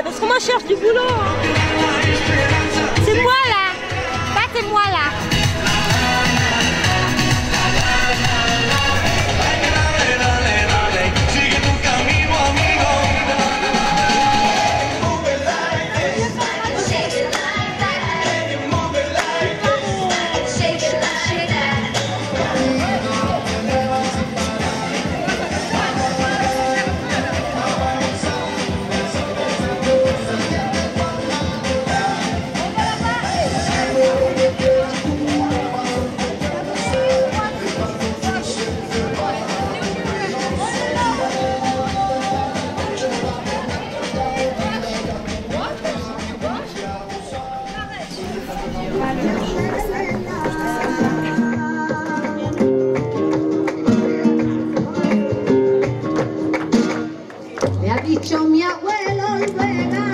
Parce que moi je cherche du boulot. C'est moi là. Ça c'est moi là. Le ha dicho mi abuelo Olvera.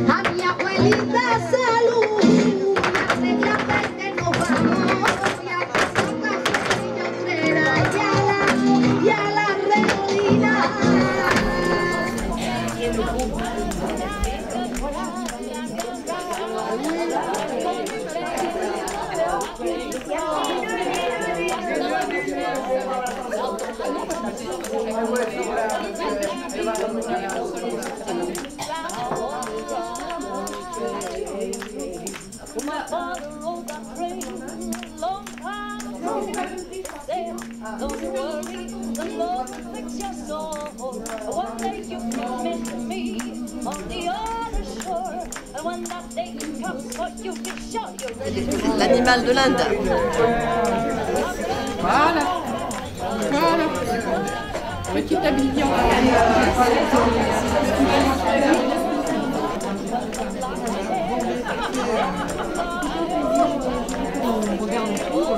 A mi abuelita salud. Hace la vez que nos vamos. Y a pasar cafecillo frera. Y a la realidad. Don't worry, the Lord will fix your soul. One day you can meet me on the other shore. And when that day comes, for you be sure you're ready. L'animal de l'Inde. Voilà. Voilà. Petit habillement. On regarde tout.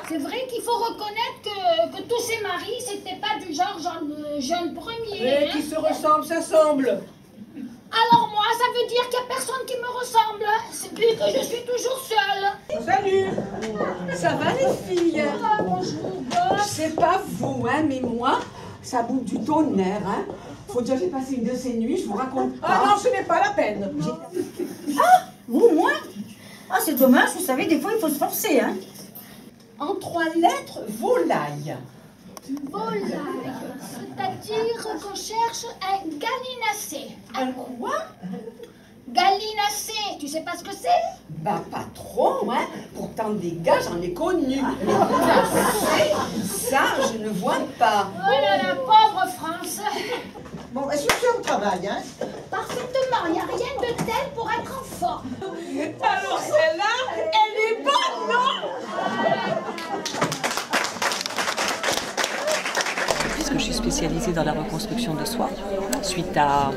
C'est vrai qu'il faut reconnaître que tous ces maris, c'était pas du genre Jean Ier. Mais qui se ressemble, s'assemble. Alors moi, ça veut dire qu'il n'y a personne qui me ressemble. C'est puis que je suis toujours seule. Salut. Ça va les filles? Ah, bonjour, Je sais pas vous, hein, mais moi, ça bouffe du tonnerre, hein. Faut déjà faire passer une de ces nuits, je vous raconte pas. Ah non, ce n'est pas la peine. Ah, vous, moi? Ah, c'est dommage, vous savez, des fois, il faut se forcer, hein. En 3 lettres, volaille. Volaille, c'est-à-dire qu'on cherche un gallinacé. Un quoi? Gallinacé, tu sais pas ce que c'est? Bah pas trop, hein. Pourtant des gars, j'en ai connu. Mais ça, je ne vois pas. Oh là là, pauvre France. Bon, est-ce que c'est au travail, hein? Parfaitement, il n'y a rien de tel pour être en forme. Alors celle-là, elle est bonne, non? Puisque je suis spécialisée dans la reconstruction de soi, suite à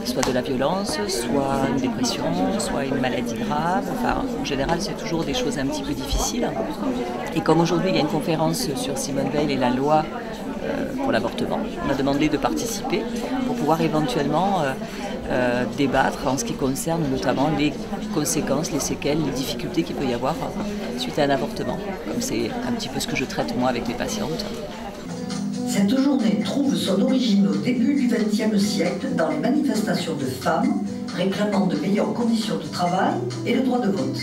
soit de la violence, soit une dépression, soit une maladie grave. Enfin, en général, c'est toujours des choses un petit peu difficiles. Et comme aujourd'hui, il y a une conférence sur Simone Veil et la loi pour l'avortement. On m'a demandé de participer pour pouvoir éventuellement débattre en ce qui concerne notamment les conséquences, les séquelles, les difficultés qu'il peut y avoir suite à un avortement. Comme c'est un petit peu ce que je traite moi avec les patientes. Cette journée trouve son origine au début du XXe siècle dans les manifestations de femmes réclamant de meilleures conditions de travail et le droit de vote.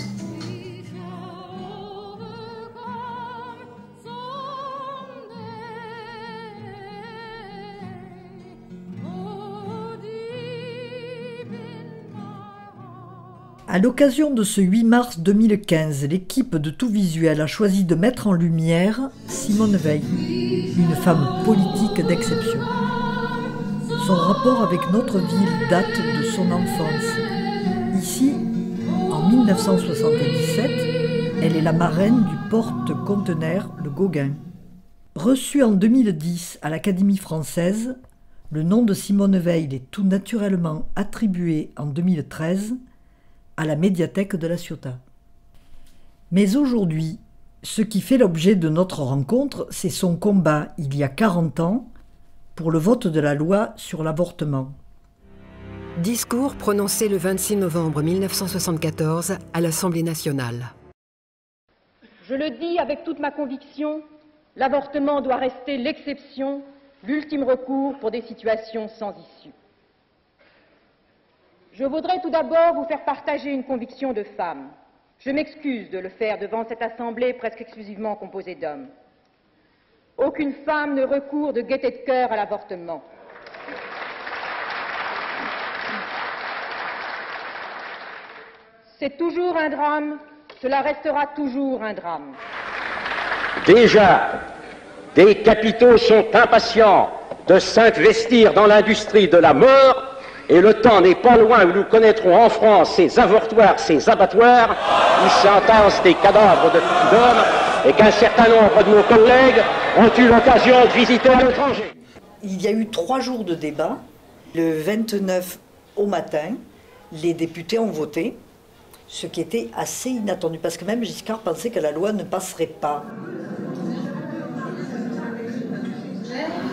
À l'occasion de ce 8 mars 2015, l'équipe de Tout Visuel a choisi de mettre en lumière Simone Veil, une femme politique d'exception. Son rapport avec notre ville date de son enfance. Ici, en 1977, elle est la marraine du porte-conteneur Le Gauguin. Reçue en 2010 à l'Académie française, le nom de Simone Veil est tout naturellement attribué en 2013 à la médiathèque de La Ciotat. Mais aujourd'hui, ce qui fait l'objet de notre rencontre, c'est son combat, il y a 40 ans, pour le vote de la loi sur l'avortement. Discours prononcé le 26 novembre 1974 à l'Assemblée nationale. Je le dis avec toute ma conviction, l'avortement doit rester l'exception, l'ultime recours pour des situations sans issue. Je voudrais tout d'abord vous faire partager une conviction de femme. Je m'excuse de le faire devant cette assemblée presque exclusivement composée d'hommes. Aucune femme ne recourt de gaieté de cœur à l'avortement. C'est toujours un drame, cela restera toujours un drame. Déjà, des capitaux sont impatients de s'investir dans l'industrie de la mort. Et le temps n'est pas loin où nous connaîtrons en France ces avortoirs, ces abattoirs, où s'entassent des cadavres de filles d'hommes et qu'un certain nombre de nos collègues ont eu l'occasion de visiter à l'étranger. Il y a eu 3 jours de débat. Le 29 au matin, les députés ont voté, ce qui était assez inattendu, parce que même Giscard pensait que la loi ne passerait pas.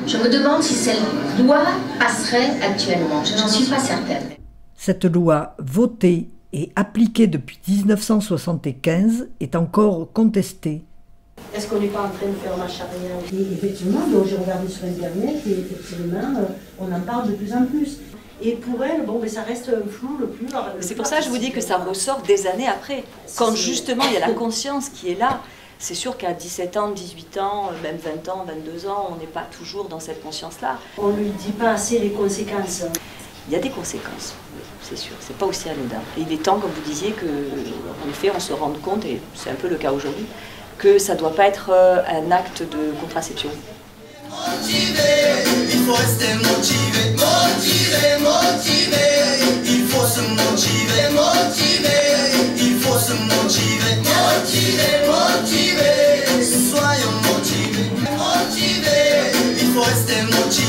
Je me demande si cette loi passerait actuellement. Je n'en suis pas certaine. Cette loi, votée et appliquée depuis 1975, est encore contestée. Est-ce qu'on n'est pas en train de faire marche arrière? Et effectivement, donc j'ai regardé sur Internet et effectivement, on en parle de plus en plus. Et pour elle, bon, mais ça reste un flou le plus... C'est pour ça que je vous dis que ça ressort des années après. Quand justement il y a la conscience qui est là. C'est sûr qu'à 17 ans, 18 ans, même 20 ans, 22 ans, on n'est pas toujours dans cette conscience-là. On ne lui dit pas assez les conséquences. Il y a des conséquences, c'est sûr. C'est pas aussi anodin. Et il est temps, comme vous disiez, qu'en effet, on se rende compte, et c'est un peu le cas aujourd'hui, que ça ne doit pas être un acte de contraception. Motivé, il faut rester motivé, motivé, motivé, il faut se motiver, motivé, il faut se motiver, motivé, motivé, soyons motivés, motivés, il faut rester motivé.